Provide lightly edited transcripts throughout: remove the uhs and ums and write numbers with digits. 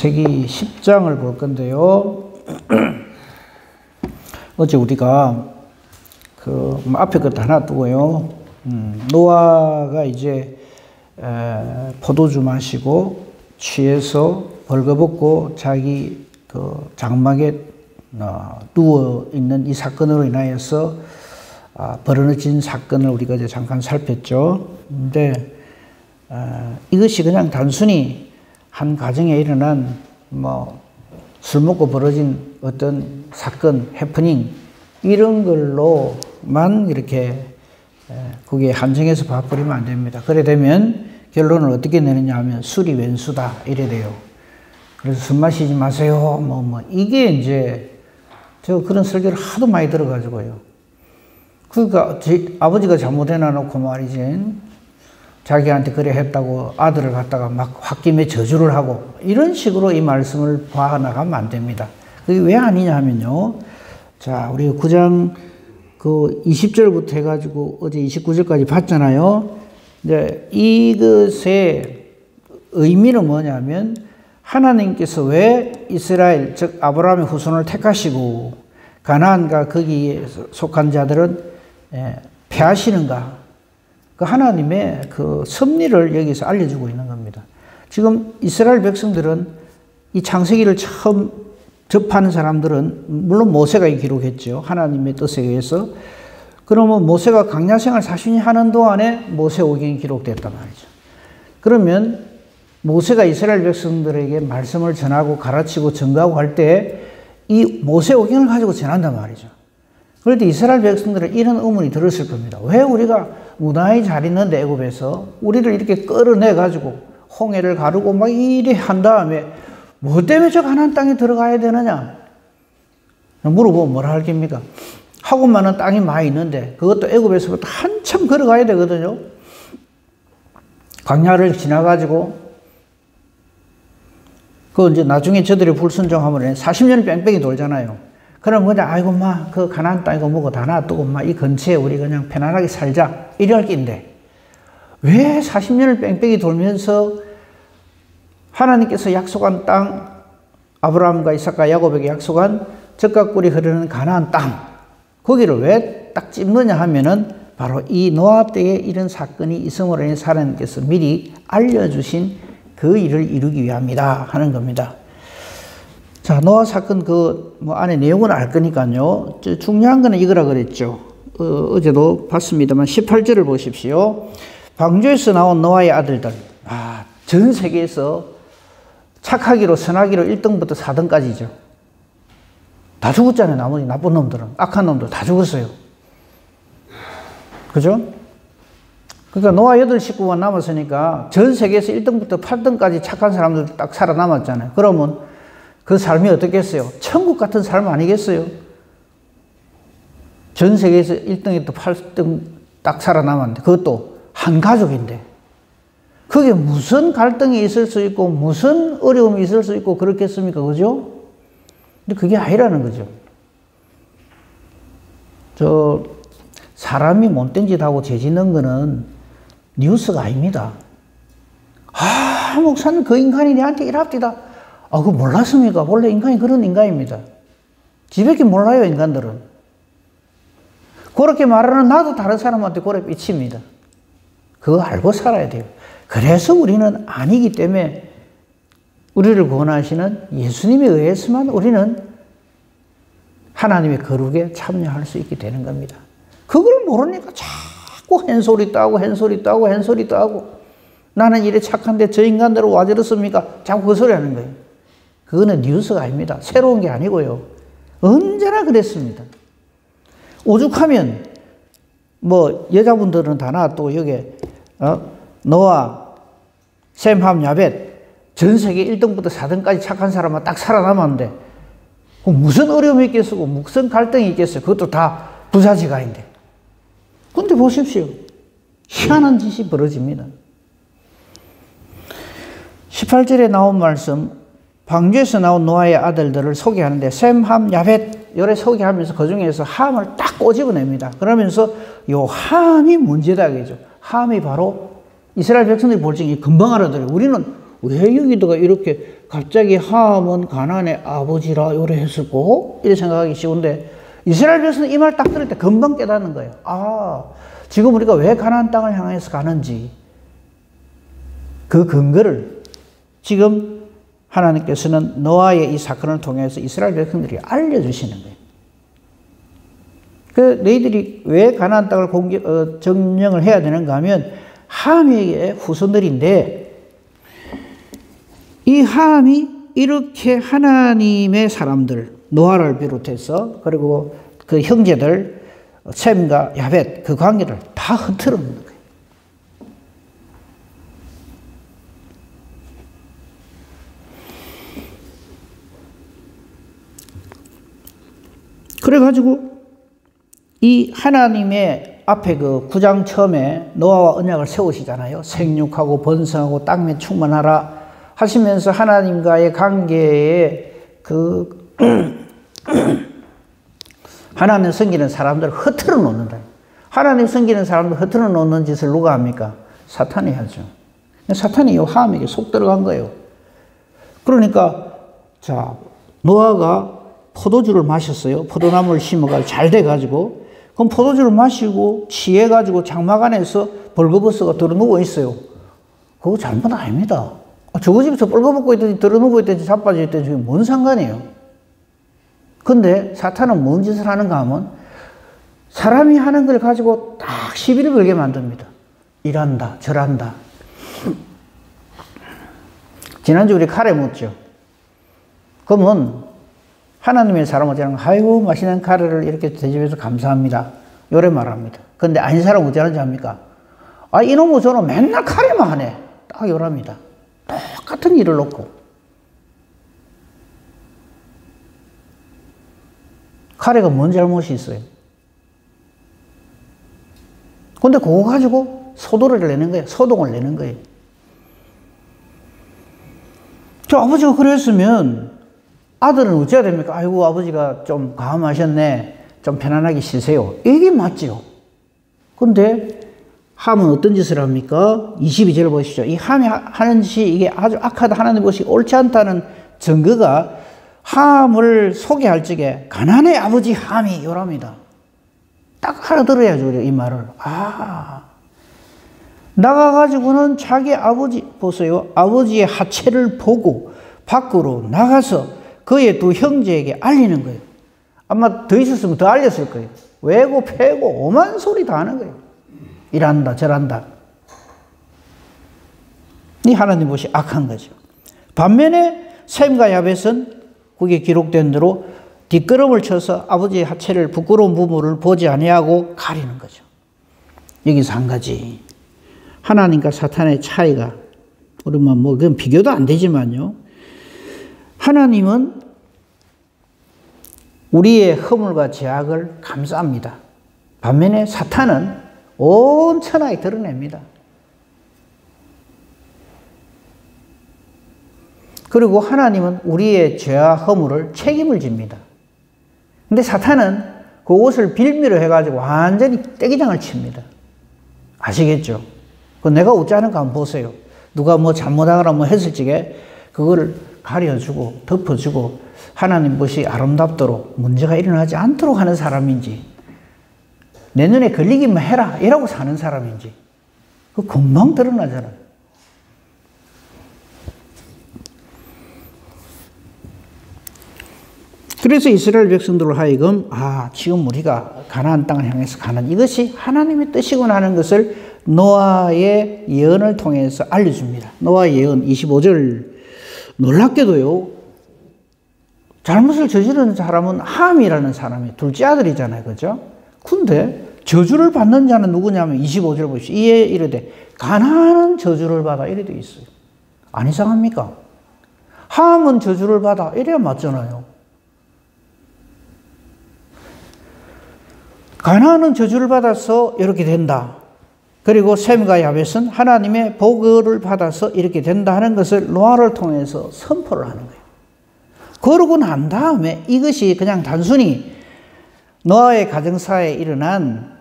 창세기 10장을 볼 건데요. 어제 우리가 앞에 것도 하나 두고요. 노아가 이제 포도주 마시고 취해서 벌거벗고 자기 장막에 누워 있는 이 사건으로 인하여서 벌어진 사건을 우리가 이제 잠깐 살폈죠. 근데 이것이 그냥 단순히 한 가정에 일어난 술 먹고 벌어진 어떤 사건, 해프닝 이런 걸로만 이렇게 거기에 한정해서 봐버리면 안 됩니다. 그래 되면 결론을 어떻게 내느냐 하면 술이 왼수다 이래 돼요. 그래서 술 마시지 마세요. 이게 이제 저 그런 설교를 하도 많이 들어가지고요. 그러니까 아버지가 잘못해놔놓고 말이지. 자기한테 그래 했다고 아들을 갖다가 막 홧김에 저주를 하고 이런 식으로 이 말씀을 봐나가면 안 됩니다. 그게 왜 아니냐 하면요. 자, 우리 9장 20절부터 해가지고 어제 29절까지 봤잖아요. 이제 이것의 의미는 뭐냐면 하나님께서 왜 이스라엘, 즉 아브라함의 후손을 택하시고 가나안과 거기에 속한 자들은 패하시는가? 그 하나님의 그 섭리를 여기서 알려주고 있는 겁니다. 지금 이스라엘 백성들은 이 창세기를 처음 접하는 사람들은 물론 모세가 기록했죠. 하나님의 뜻에 의해서. 그러면 모세가 광야 생활 40년 하는 동안에 모세오경이 기록됐단 말이죠. 그러면 모세가 이스라엘 백성들에게 말씀을 전하고 가르치고 전가하고 할 때 이 모세오경을 가지고 전한단 말이죠. 그럴 때 이스라엘 백성들은 이런 의문이 들었을 겁니다. 왜 우리가 무난히 잘 있는데 애굽에서 우리를 이렇게 끌어내가지고 홍해를 가르고 막 이래 한 다음에 뭐 때문에 저 가나안 땅에 들어가야 되느냐? 물어보면 뭐라 할 겁니까? 하고 많은 땅이 많이 있는데 그것도 애굽에서부터 한참 걸어가야 되거든요. 광야를 지나가지고 이제 나중에 저들이 불순종하면 40년을 뺑뺑이 돌잖아요. 그럼 그냥 아이고 그 가나안 땅이고 뭐고 다 놔두고 이 근처에 우리 그냥 편안하게 살자 이럴 낀데 왜 40년을 뺑뺑이 돌면서 하나님께서 약속한 땅 아브라함과 이삭과 야곱에게 약속한 젖과 꿀이 흐르는 가나안 땅 거기를 왜 딱 찝느냐 하면은 바로 이 노아 때에 이런 사건이 있음으로 인해 하나님께서 미리 알려주신 그 일을 이루기 위함이다 하는 겁니다. 자, 노아 사건 안에 내용은 알 거니까요. 중요한 거는 이거라 그랬죠. 어제도 봤습니다만 18절을 보십시오. 방주에서 나온 노아의 아들들. 전 세계에서 착하기로 선하기로 1등부터 4등까지죠. 다 죽었잖아요. 나머지 나쁜 놈들은. 악한 놈들 다 죽었어요. 그죠? 그러니까 노아 8식구가 남았으니까 전 세계에서 1등부터 8등까지 착한 사람들 딱 살아남았잖아요. 그러면 그 삶이 어떻겠어요? 천국 같은 삶 아니겠어요? 전 세계에서 1등부터 8등 딱 살아남았는데 그것도 한 가족인데 그게 무슨 갈등이 있을 수 있고 무슨 어려움이 있을 수 있고 그렇겠습니까? 그죠? 근데 그게 아니라는 거죠. 사람이 못된 짓 하고 죄 짓는 거는 뉴스가 아닙니다. 목사님 그 인간이 내한테 이랍디다. 그거 몰랐습니까? 원래 인간이 그런 인간입니다. 지밖에 몰라요, 인간들은. 그렇게 말하는 나도 다른 사람한테 그래 삐칩니다. 그거 알고 살아야 돼요. 그래서 우리는 아니기 때문에 우리를 구원하시는 예수님에 의해서만 우리는 하나님의 거룩에 참여할 수 있게 되는 겁니다. 그걸 모르니까 자꾸 헨소리도 하고 나는 이래 착한데 저 인간들은 와 저렇습니까? 자꾸 그 소리 하는 거예요. 그거는 뉴스가 아닙니다. 새로운 게 아니고요. 언제나 그랬습니다. 오죽하면 여자분들은 다 놔두고 여기 노아, 셈, 함, 야벳 전 세계 1등부터 4등까지 착한 사람만 딱 살아남았는데 무슨 어려움이 있겠어요? 무슨 갈등이 있겠어요? 그것도 다 부자지간인데. 근데 보십시오. 희한한 짓이 벌어집니다. 18절에 나온 말씀 방주에서 나온 노아의 아들들을 소개하는데 셈, 함, 야벳 요래 소개하면서 그 중에서 함을 딱 꼬집어냅니다. 그러면서 요 함이 문제다 그죠. 함이 바로 이스라엘 백성들이 볼 적에 금방 알아들어요. 우리는 왜 여기다가 이렇게 갑자기 함은 가나안의 아버지라 요래 했을고? 이렇게 생각하기 쉬운데 이스라엘 백성은 이 말 딱 들을 때 금방 깨닫는 거예요. 아, 지금 우리가 왜 가나안 땅을 향해서 가는지 그 근거를 지금 하나님께서는 노아의 이 사건을 통해서 이스라엘 백성들이 알려주시는 거예요. 그 너희들이 왜 가나안 땅을 점령을 해야 되는가 하면 함의 후손들인데 이 함이 이렇게 하나님의 사람들 노아를 비롯해서 그리고 그 형제들 셈과 야벳 그 관계를 다 흐트러 놓는 거예요. 그래가지고 이 하나님의 앞에 그 9장 처음에 노아와 언약을 세우시잖아요. 생육하고 번성하고 땅에 충만하라 하시면서 하나님과의 관계에 그 하나님 섬기는 사람들을 흐트러 놓는다. 하나님 섬기는 사람들 흐트러 놓는 짓을 누가 합니까? 사탄이 하죠. 사탄이 이 함에게 속 들어간 거예요. 그러니까 자 노아가 포도주를 마셨어요. 포도나무를 심어가지고 잘 돼가지고 그럼 포도주를 마시고 취해가지고 장막 안에서 벌거벗어가 들어누워 있어요. 그거 잘못 아닙니다. 저거 집에서 벌거벗고 있든지 들어누워 있든지 자빠져 있든지 뭔 상관이에요. 근데 사탄은 뭔 짓을 하는가 하면 사람이 하는 걸 가지고 딱 시비를 걸게 만듭니다. 이란다 저란다. 지난주 우리 카레 묻죠. 그러면 하나님의 사람은 저는 아이고 맛있는 카레를 이렇게 대접해서 감사합니다. 요래 말합니다. 근데 아닌 사람은 어찌하는지 압니까? 아 이놈의 저는 맨날 카레만 하네. 딱 요랍니다. 똑같은 일을 놓고. 카레가 뭔 잘못이 있어요? 근데 그거 가지고 소도를 내는 거예요. 소동을 내는 거예요. 저 아버지가 그랬으면 아들은 어찌해야 됩니까? 아이고 아버지가 좀 과음하셨네. 좀 편안하게 쉬세요. 이게 맞죠. 근데 함은 어떤 짓을 합니까? 22절을 보시죠. 이 함이 하는 짓이 이게 아주 악하다 하나님 보시기 옳지 않다는 증거가 함을 소개할 적에 가나안의 아버지 함이 요랍니다. 딱 알아들어야죠. 이 말을. 아, 나가가지고는 자기 아버지 보세요. 아버지의 하체를 보고 밖으로 나가서 그의 두 형제에게 알리는 거예요. 아마 더 있었으면 더 알렸을 거예요. 왜고 패고 오만 소리 다 하는 거예요. 이란다 저란다. 이 하나님 보시 악한 거죠. 반면에 셈과 야벳은 그게 기록된 대로 뒷걸음을 쳐서 아버지의 하체를 부끄러운 부모를 보지 아니하고 가리는 거죠. 여기서 한 가지 하나님과 사탄의 차이가 우리만 뭐 그건 비교도 안 되지만요. 하나님은 우리의 허물과 죄악을 감싸합니다. 반면에 사탄은 온 천하에 드러냅니다. 그리고 하나님은 우리의 죄와 허물을 책임을 집니다. 근데 사탄은 그것을 빌미로 해가지고 완전히 떼기장을 칩니다. 아시겠죠? 그 내가 어찌하는가 한번 보세요. 누가 뭐 잘못하거나 뭐 했을 적에 그거를 가려주고 덮어주고 하나님 것이 아름답도록 문제가 일어나지 않도록 하는 사람인지 내 눈에 걸리기만 해라 이라고 사는 사람인지 그 금방 드러나잖아요. 그래서 이스라엘 백성들로 하여금 지금 우리가 가나안 땅을 향해서 가는 이것이 하나님의 뜻이구나 하는 것을 노아의 예언을 통해서 알려줍니다. 노아의 예언 25절 놀랍게도요. 잘못을 저지르는 사람은 함이라는 사람이 둘째 아들이잖아요. 그죠? 근데 저주를 받는 자는 누구냐면 25절 보십시오. 이에 이르되 가나안은 저주를 받아 이래 되어 있어요. 안 이상합니까? 함은 저주를 받아 이래야 맞잖아요. 가나안은 저주를 받아서 이렇게 된다. 그리고 셈과 야벳은 하나님의 복을 받아서 이렇게 된다 하는 것을 노아를 통해서 선포를 하는 거예요. 그러고 난 다음에 이것이 그냥 단순히 노아의 가정사에 일어난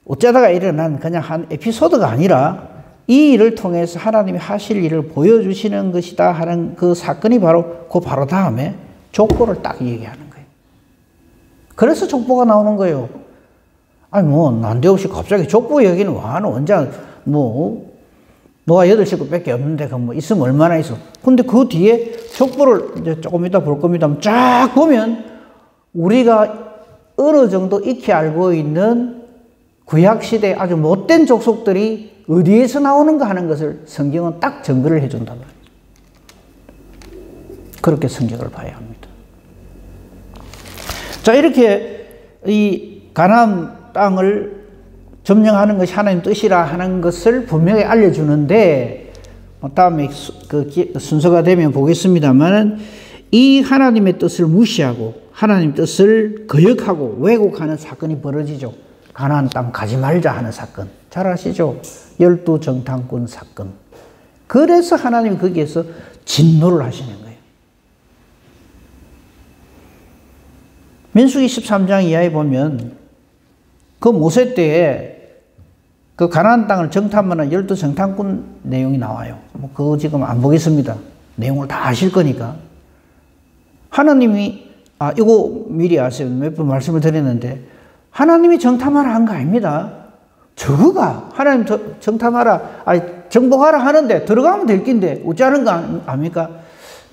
어쩌다가 일어난 그냥 한 에피소드가 아니라 이 일을 통해서 하나님이 하실 일을 보여주시는 것이다 하는 그 사건이 바로 그 바로 다음에 족보를 딱 얘기하는 거예요. 그래서 족보가 나오는 거예요. 아니 뭐 난데없이 갑자기 족보 얘기는 와는 언제 뭐 노아 8식구밖에 없는데 그 뭐 있으면 얼마나 있어. 근데 그 뒤에 족보를 이제 조금 이따 볼 겁니다. 쫙 보면 우리가 어느 정도 익히 알고 있는 구약시대 아주 못된 족속들이 어디에서 나오는가 하는 것을 성경은 딱 증거를 해준단 말이에요. 그렇게 성경을 봐야 합니다. 자, 이렇게 이 가나안 땅을 점령하는 것이 하나님 뜻이라 하는 것을 분명히 알려주는데, 다음에 그 순서가 되면 보겠습니다만, 이 하나님의 뜻을 무시하고 하나님 뜻을 거역하고 왜곡하는 사건이 벌어지죠. 가나안 땅 가지 말자 하는 사건. 잘 아시죠? 12정탐꾼 사건. 그래서 하나님이 거기에서 진노를 하시는 거예요. 민수기 13장 이하에 보면 그 모세 때에 그 가나안 땅을 정탐하는 12정탐꾼 내용이 나와요. 뭐 그거 지금 안 보겠습니다. 내용을 다 아실 거니까. 하나님이 이거 미리 아세요. 몇 번 말씀을 드렸는데 하나님이 정탐하라 한 거 아닙니다. 저거가 하나님 정탐하라, 정복하라 하는데 들어가면 될 낀데 어찌하는 거 아닙니까?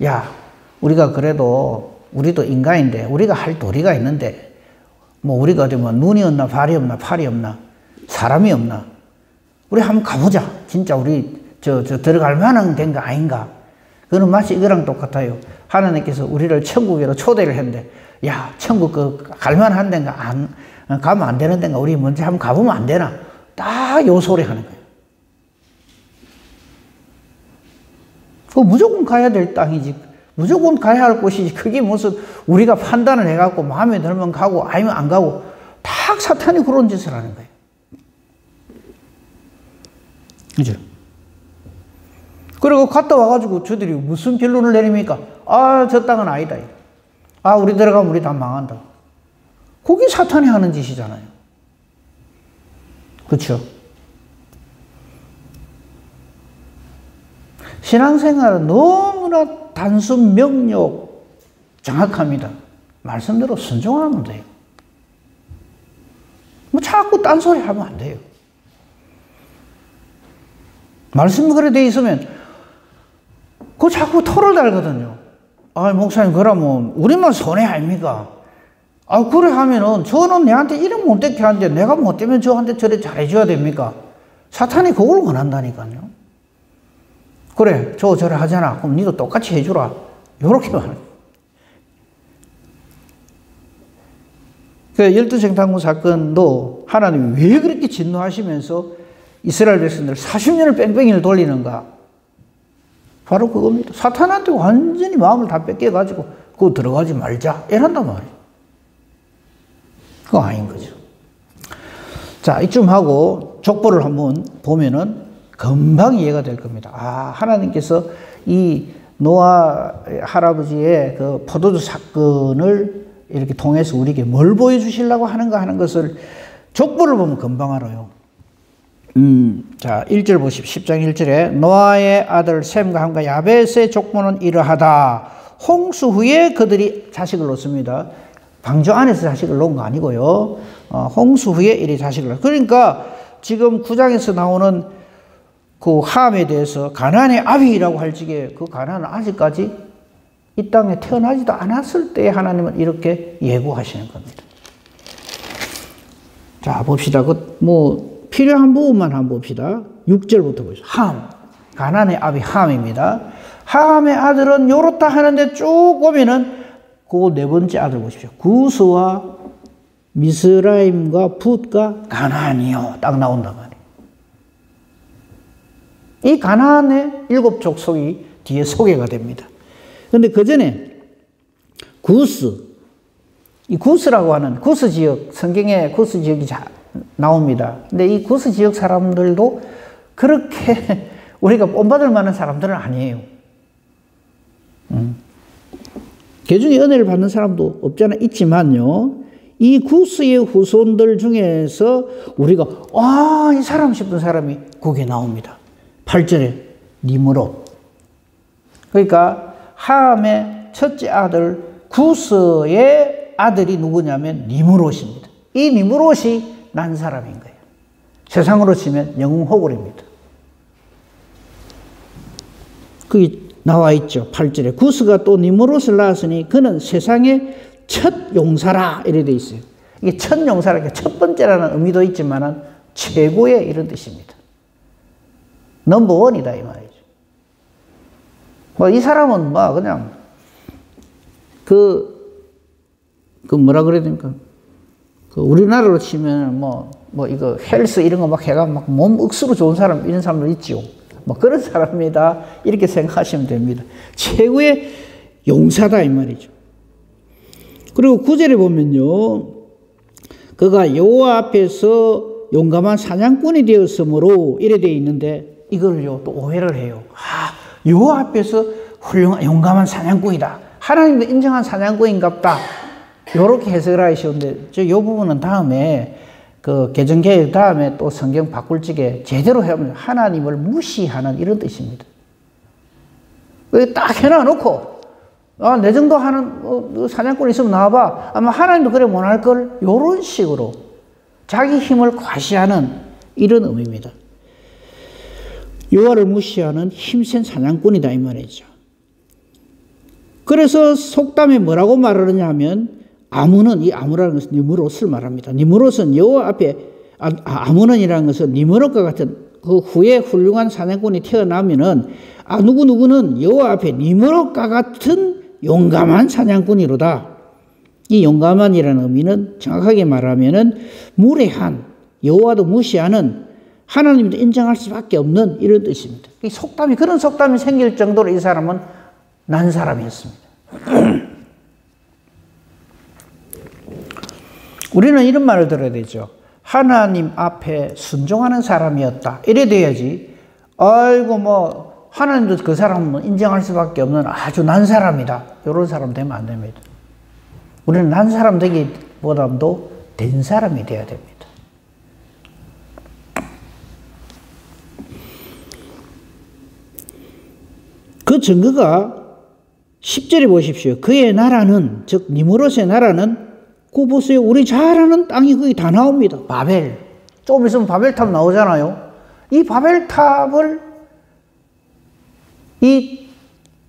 야, 우리가 그래도 우리도 인간인데 우리가 할 도리가 있는데 뭐 우리가 어디 뭐 눈이 없나 발이 없나 팔이 없나 사람이 없나 우리 한번 가보자. 진짜 우리 저 들어갈 만한 된 거 아닌가? 그거는 마치 이거랑 똑같아요. 하나님께서 우리를 천국으로 초대를 했는데 야, 천국 갈만한 데인가 가면 안 되는 데인가 우리 먼저 한번 가보면 안 되나? 딱 요 소리 하는 거예요. 무조건 가야 될 땅이지. 무조건 가야 할 곳이지. 그게 무슨 우리가 판단을 해갖고 마음에 들면 가고 아니면 안 가고 딱 사탄이 그런 짓을 하는 거예요. 그죠? 그리고 갔다 와가지고 저들이 무슨 결론을 내립니까? 저 땅은 아니다. 우리 들어가면 우리 다 망한다. 그게 사탄이 하는 짓이잖아요. 그렇죠? 신앙생활은 너무나 단순 명료 정확합니다. 말씀대로 순종하면 돼요. 뭐 자꾸 딴소리 하면 안 돼요. 말씀이 그래 돼 있으면 그거 자꾸 토를 달거든요. 목사님 그러면 우리만 손해 아닙니까? 그래 하면은 저는 내한테 이런 못되게 하는데 내가 못되면 저한테 저래 잘해줘야 됩니까? 사탄이 그걸 원한다니까요. 그래, 저래 하잖아. 그럼 니도 똑같이 해주라. 요렇게 하는 거예요. 그 12정탐꾼 사건도 하나님이 왜 그렇게 진노하시면서 이스라엘 백성들 40년을 뺑뺑이를 돌리는가? 바로 그겁니다. 사탄한테 완전히 마음을 다 뺏겨가지고 그거 들어가지 말자 이런단 말이에요. 그거 아닌 거죠. 자, 이쯤 하고 족보를 한번 보면은 금방 이해가 될 겁니다. 하나님께서 이 노아 할아버지의 그 포도주 사건을 이렇게 통해서 우리에게 뭘 보여주시려고 하는가 하는 것을 족보를 보면 금방 알아요. 자, 1절 보십시오. 10장 1절에 노아의 아들 셈과 함과 야벳의 족보는 이러하다. 홍수 후에 그들이 자식을 놓습니다. 방주 안에서 자식을 놓은 거 아니고요. 홍수 후에 이리 자식을 놓. 그러니까 지금 9장에서 나오는 그 함에 대해서 가나안의 아비라고 할 적에 그 가나안은 아직까지 이 땅에 태어나지도 않았을 때 하나님은 이렇게 예고하시는 겁니다. 자, 봅시다. 필요한 부분만 한번 봅시다. 6절부터 보시죠. 함. 가나안의 아비 함입니다. 함의 아들은 요렇다 하는데 쭉 보면은 그 네 번째 아들 보십시오. 구스와 미스라임과 붓과 가나안이요. 딱 나온단 말이에요. 이 가나안의 7 족속이 뒤에 소개가 됩니다. 그런데 그 전에 구스, 이 구스라고 하는 구스 지역, 성경에 구스 지역이 나옵니다. 근데 이 구스 지역 사람들도 그렇게 우리가 본받을 만한 사람들은 아니에요. 개중에 은혜를 받는 사람도 없잖아 있지만요. 이 구스의 후손들 중에서 우리가 이 사람 싶은 사람이 거기에 나옵니다. 8절에 니므롯. 그러니까 함의 첫째 아들 구스의 아들이 누구냐면 니므롯입니다. 이 니므롯이 난 사람인 거예요. 세상으로 치면 영웅호굴입니다. 그게 나와 있죠. 8절에 구스가 또 니므롯을 낳았으니 그는 세상의 첫 용사라 이래 돼 있어요. 이게 첫 용사라, 첫 번째라는 의미도 있지만 최고의 이런 뜻입니다. 넘버원이다 이 말이죠. 뭐 이 사람은 뭐 그냥 뭐라 그래야 됩니까? 우리나라로 치면 뭐 이거 헬스 이런 거 막 해가 막 몸 억수로 좋은 사람 이런 사람도 있죠. 뭐 그런 사람이다 이렇게 생각하시면 됩니다. 최고의 용사다 이 말이죠. 그리고 9절에 보면요, 그가 여호와 앞에서 용감한 사냥꾼이 되었으므로 이래 되어 있는데 이걸요 또 오해를 해요. 여호와 앞에서 훌륭한 용감한 사냥꾼이다. 하나님도 인정한 사냥꾼인갑다. 이렇게 해석을 하시는데 이 부분은 다음에 그 개정개혁 다음에 또 성경 바꿀 적에 제대로 하면 하나님을 무시하는 이런 뜻입니다. 딱 해놔놓고 내 정도 하는 사냥꾼 있으면 나와봐. 아마 하나님도 그래 못할걸. 이런 식으로 자기 힘을 과시하는 이런 의미입니다. 여호와를 무시하는 힘센 사냥꾼이다 이 말이죠. 그래서 속담에 뭐라고 말하느냐 하면 아문은, 이 아무라는 것은 니므롯을 말합니다. 니므롯은 여호와 앞에, 아문은이라는 것은 니므롯과 같은 그 후에 훌륭한 사냥꾼이 태어나면은 누구누구는 여호와 앞에 니므롯과 같은 용감한 사냥꾼이로다. 이 용감한이라는 의미는 정확하게 말하면은 무례한, 여호와도 무시하는, 하나님도 인정할 수밖에 없는 이런 뜻입니다. 이 속담이, 그런 속담이 생길 정도로 이 사람은 난 사람이었습니다. 우리는 이런 말을 들어야 되죠. 하나님 앞에 순종하는 사람이었다. 이래 돼야지. 아이고 뭐 하나님도 그 사람은 인정할 수밖에 없는 아주 난 사람이다. 이런 사람 되면 안 됩니다. 우리는 난 사람 되기보다도 된 사람이 돼야 됩니다. 그 증거가 10절에 보십시오. 그의 나라는, 즉 니므롯의 나라는, 그 보세요. 우리 잘 아는 땅이 거기 다 나옵니다. 바벨. 조금 있으면 바벨탑 나오잖아요. 이 바벨탑을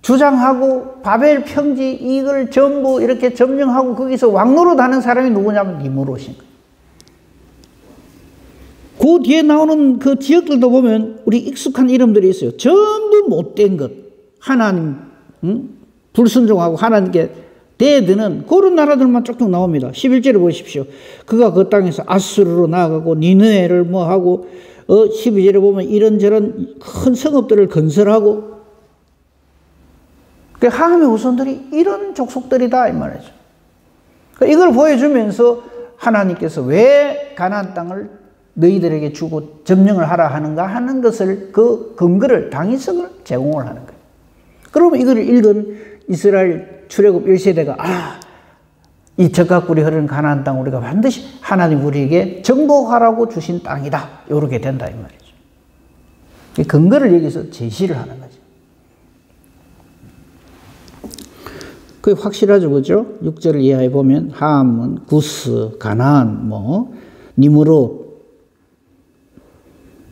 주장하고 바벨 평지 이걸 전부 이렇게 점령하고 거기서 왕노릇 하는 사람이 누구냐면 니므롯인 거예요. 그 뒤에 나오는 그 지역들도 보면 우리 익숙한 이름들이 있어요. 전부 못된 것. 하나님, 불순종하고 하나님께 대드는 그런 나라들만 쭉쭉 나옵니다. 11절에 보십시오. 그가 그 땅에서 아수르로 나아가고 니느웨를 뭐 하고 12절에 보면 이런저런 큰 성읍들을 건설하고, 하나님의 후손들이 이런 족속들이다 이 말이죠. 이걸 보여주면서 하나님께서 왜 가나안 땅을 너희들에게 주고 점령을 하라 하는가 하는 것을, 그 근거를, 당위성을 제공을 하는 거예요. 그러면 이걸 읽은 이스라엘 출애굽 1세대가 이 적각꿀이 흐르는 가나안 땅 우리가 반드시 하나님 우리에게 정복하라고 주신 땅이다. 이렇게 된다 이 말이죠. 이 근거를 여기서 제시를 하는 거죠. 그게 확실하죠, 그죠? 6절을 이해해 보면 함은 구스, 가나안, 니므롯.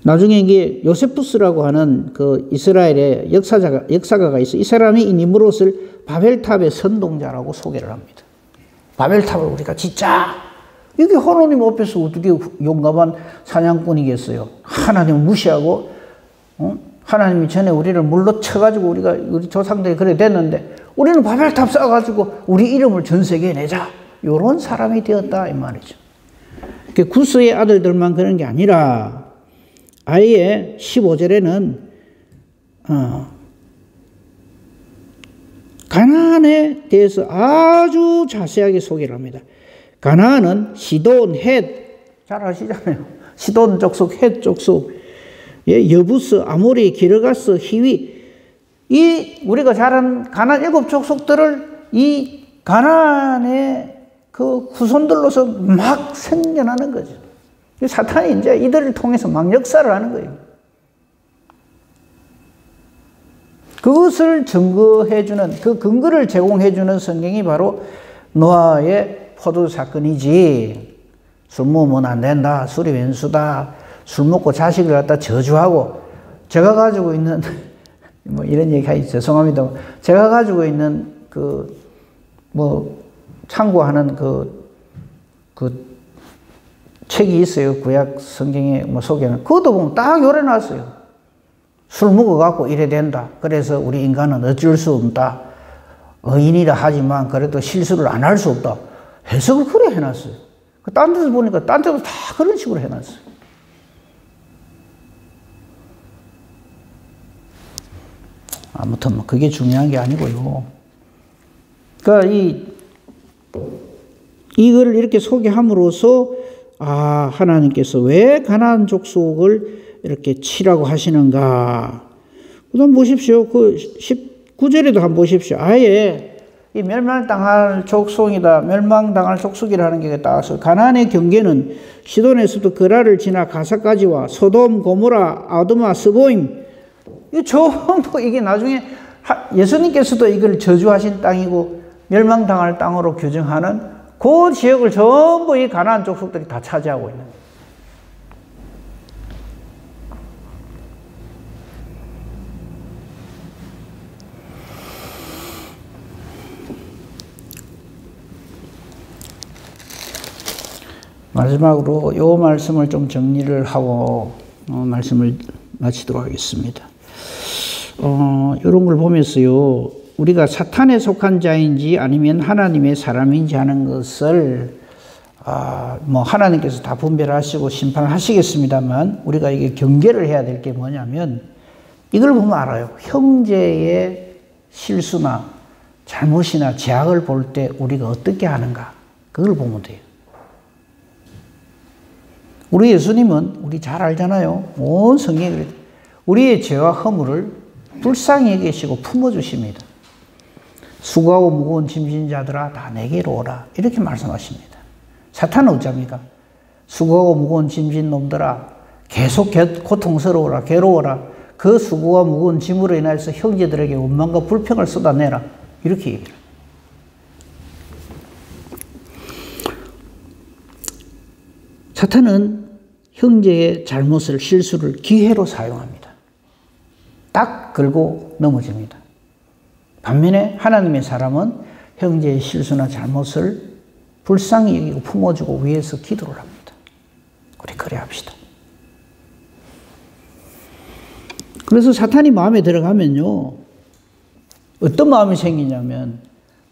나중에 이게 요세푸스라고 하는 그 이스라엘의 역사가가 있어. 이 사람이 이 니므롯을 바벨탑의 선동자라고 소개를 합니다. 바벨탑을 우리가 짓자. 이게 하나님 앞에서 어떻게 용감한 사냥꾼이겠어요? 하나님을 무시하고, 하나님이 전에 우리를 물로 쳐가지고 우리 조상들이 그래 됐는데, 우리는 바벨탑 쌓아가지고 우리 이름을 전 세계에 내자. 이런 사람이 되었다 이 말이죠. 구스의 아들들만 그런 게 아니라 아예 15절에는 가나안에 대해서 아주 자세하게 소개를 합니다. 가나안은 시돈, 헷, 잘 아시잖아요. 시돈 족속, 헷 족속, 여부스, 아모리, 기르가스, 히위, 이 우리가 잘 아는 가나안 7족속들을 이 가나안의 그 후손들로서 막 생겨나는 거죠. 사탄이 이제 이들을 통해서 막 역사를 하는 거예요. 그것을 증거해주는, 그 근거를 제공해주는 성경이 바로 노아의 포도 사건이지. 술 먹으면 안 된다, 술이 왼수다, 술 먹고 자식을 갖다 저주하고, 제가 가지고 있는 뭐 이런 얘기 하기 죄송합니다. 제가 가지고 있는 참고하는 책이 있어요. 구약 성경에 소개하는. 그것도 보면 딱 요래놨어요. 술 먹어갖고 이래 된다. 그래서 우리 인간은 어쩔 수 없다. 의인이라 하지만 그래도 실수를 안 할 수 없다. 해석을 그래 해놨어요. 딴 데서 보니까 딴 데도 다 그런 식으로 해놨어요. 아무튼 그게 중요한 게 아니고요. 그러니까 이걸 이렇게 소개함으로써 하나님께서 왜 가나안 족속을 이렇게 치라고 하시는가. 그다음 보십시오. 19절에도 한번 보십시오. 아예 이 멸망당할 족속이다. 멸망당할 족속이라는 게 딱 가나안의 경계는 시돈에서도 그라를 지나 가사까지와 소돔, 고모라, 아도마, 스보임. 이 전부 이게 나중에 예수님께서도 이걸 저주하신 땅이고 멸망당할 땅으로 규정하는 그 지역을 전부 이 가나안 족속들이 다 차지하고 있는 거예요. 마지막으로 이 말씀을 좀 정리를 하고 말씀을 마치도록 하겠습니다. 이런 걸 보면서요, 우리가 사탄에 속한 자인지 아니면 하나님의 사람인지 하는 것을 하나님께서 다 분별하시고 심판하시겠습니다만 우리가 이게 경계를 해야 될 게 뭐냐면 이걸 보면 알아요. 형제의 실수나 잘못이나 죄악을 볼 때 우리가 어떻게 하는가, 그걸 보면 돼요. 우리 예수님은 우리 잘 알잖아요. 온 성경에 그래요. 우리의 죄와 허물을 불쌍히 여기시고 품어주십니다. 수고하고 무거운 짐진 자들아 다 내게로 오라, 이렇게 말씀하십니다. 사탄은 어쩝니까? 수고하고 무거운 짐진 놈들아 계속 고통스러워라, 괴로워라, 그 수고와 무거운 짐으로 인해서 형제들에게 원망과 불평을 쏟아내라, 이렇게 얘기를. 사탄은 형제의 잘못을, 실수를 기회로 사용합니다. 딱 걸고 넘어집니다. 반면에 하나님의 사람은 형제의 실수나 잘못을 불쌍히 여기고 품어주고 위해서 기도를 합니다. 우리 그래 합시다. 그래서 사탄이 마음에 들어가면요, 어떤 마음이 생기냐면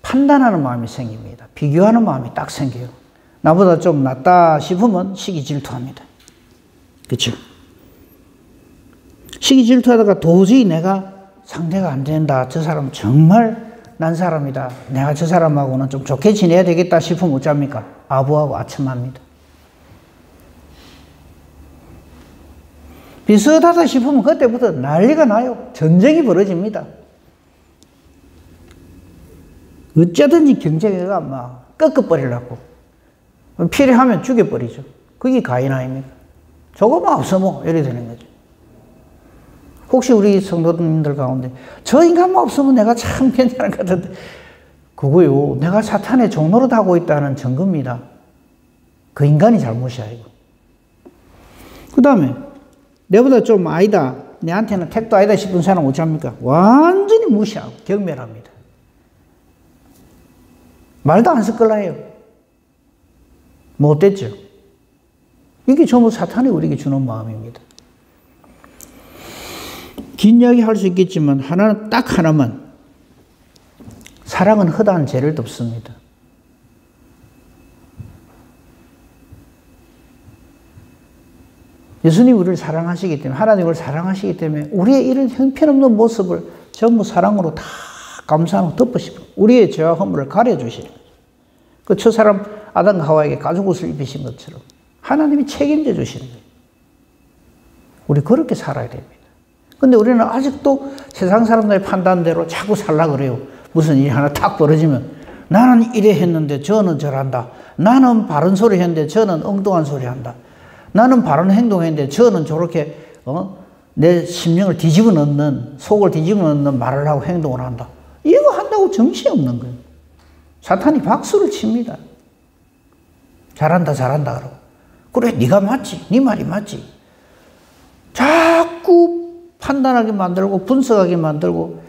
판단하는 마음이 생깁니다. 비교하는 마음이 딱 생겨요. 나보다 좀 낫다 싶으면 시기 질투합니다. 그렇죠? 시기 질투하다가 도저히 내가 상대가 안 된다, 저 사람 정말 난 사람이다, 내가 저 사람하고는 좀 좋게 지내야 되겠다 싶으면 어쩝니까? 아부하고 아첨합니다. 비슷하다 싶으면 그때부터 난리가 나요. 전쟁이 벌어집니다. 어쩌든지 경쟁해가 막 꺾어버리려고, 필요하면 죽여버리죠. 그게 가인 아닙니까? 조금 없으면 이래 되는 거죠. 혹시 우리 성도님들 가운데 저 인간만 없으면 내가 참 괜찮을 것 같은데, 그거요, 내가 사탄의 종노릇 하고 있다는 증거입니다. 그 인간이 잘못이야, 이거. 그 다음에 내보다 좀 아니다, 내한테는 택도 아니다 싶은 사람 어찌합니까? 완전히 무시하고 경멸합니다. 말도 안 섞을라 해요. 뭐 어땠죠? 이게 전부 사탄이 우리에게 주는 마음입니다. 긴 이야기 할 수 있겠지만 딱 하나만, 사랑은 허다한 죄를 덮습니다. 예수님 우리를 사랑하시기 때문에, 하나님을 사랑하시기 때문에 우리의 이런 형편없는 모습을 전부 사랑으로 다 감사하고 덮으시고 우리의 죄와 허물을 가려주시는 거죠. 그 첫사람 아담과 하와에게 가죽옷을 입히신 것처럼 하나님이 책임져 주시는 거예요. 우리 그렇게 살아야 됩니다. 근데 우리는 아직도 세상 사람들의 판단대로 자꾸 살라 그래요. 무슨 일이 하나 탁 벌어지면 나는 이래 했는데 저는 저란다. 나는 바른 소리 했는데 저는 엉뚱한 소리 한다. 나는 바른 행동했는데 저는 저렇게 내 심령을 뒤집어 넣는, 속을 뒤집어 넣는 말을 하고 행동을 한다. 이거 한다고 정신없는 거예요. 사탄이 박수를 칩니다. 잘한다 잘한다 그러고. 그래 네가 맞지. 네 말이 맞지. 자꾸 판단하게 만들고 분석하게 만들고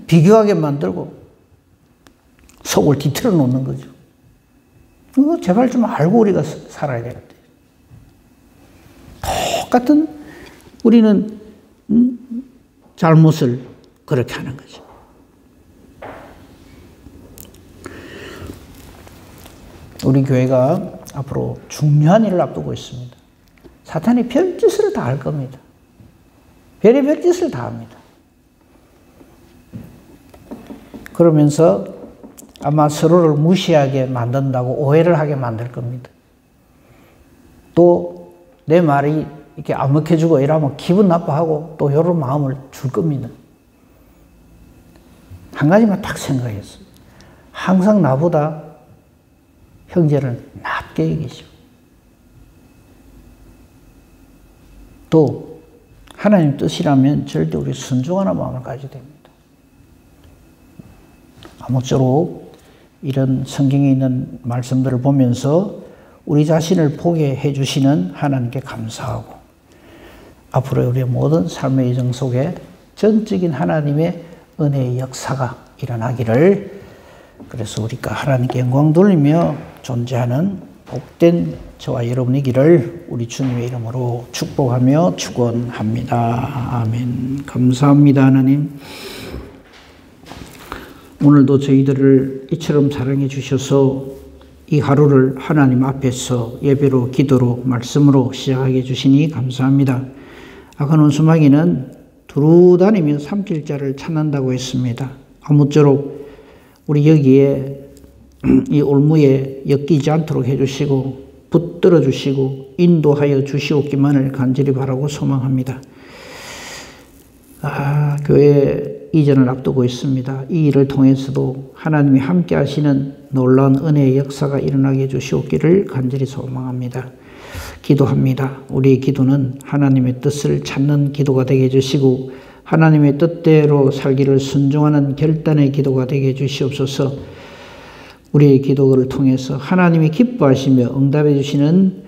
비교하게 만들고 속을 뒤틀어 놓는 거죠. 이거 제발 좀 알고 우리가 살아야 되는데. 똑같은 우리는 잘못을 그렇게 하는 거죠. 우리 교회가 앞으로 중요한 일을 앞두고 있습니다. 사탄이 별짓을 다 할 겁니다. 별의별 짓을 다 합니다. 그러면서 아마 서로를 무시하게 만든다고 오해를 하게 만들 겁니다. 또 내 말이 이렇게 암흑해지고 이러면 기분 나빠하고 또 이런 마음을 줄 겁니다. 한 가지만 딱 생각했어요. 항상 나보다 형제를 낮게 여기시고 또 하나님 뜻이라면 절대 우리 순종하는 마음을 가져야 됩니다. 아무쪼록 이런 성경에 있는 말씀들을 보면서 우리 자신을 보게 해주시는 하나님께 감사하고 앞으로 우리의 모든 삶의 여정 속에 전적인 하나님의 은혜의 역사가 일어나기를, 그래서 우리가 하나님께 영광 돌리며 존재하는 복된 저와 여러분이기를 우리 주님의 이름으로 축복하며 축원합니다. 아멘. 감사합니다 하나님. 오늘도 저희들을 이처럼 사랑해 주셔서 이 하루를 하나님 앞에서 예배로, 기도로, 말씀으로 시작하게 해주시니 감사합니다. 아까 논수마귀는 두루 다니며 삼킬자를 찾는다고 했습니다. 아무쪼록 우리 여기에 이 올무에 엮이지 않도록 해주시고 붙들어 주시고 인도하여 주시옵기만을 간절히 바라고 소망합니다. 교회 이전을 앞두고 있습니다. 이 일을 통해서도 하나님이 함께 하시는 놀라운 은혜의 역사가 일어나게 해주시옵기를 간절히 소망합니다. 기도합니다. 우리의 기도는 하나님의 뜻을 찾는 기도가 되게 해주시고 하나님의 뜻대로 살기를 순종하는 결단의 기도가 되게 해주시옵소서. 우리의 기도를 통해서 하나님이 기뻐하시며 응답해 주시는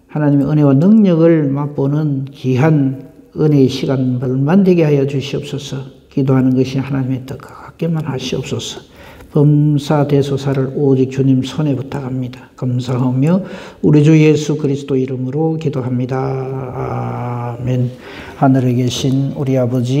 하나님의 은혜와 능력을 맛보는 귀한 은혜의 시간들만 되게 하여 주시옵소서. 기도하는 것이 하나님의 뜻과 같게만 하시옵소서. 범사대소사를 오직 주님 손에 부탁합니다. 감사하며 우리 주 예수 그리스도 이름으로 기도합니다. 아멘. 하늘에 계신 우리 아버지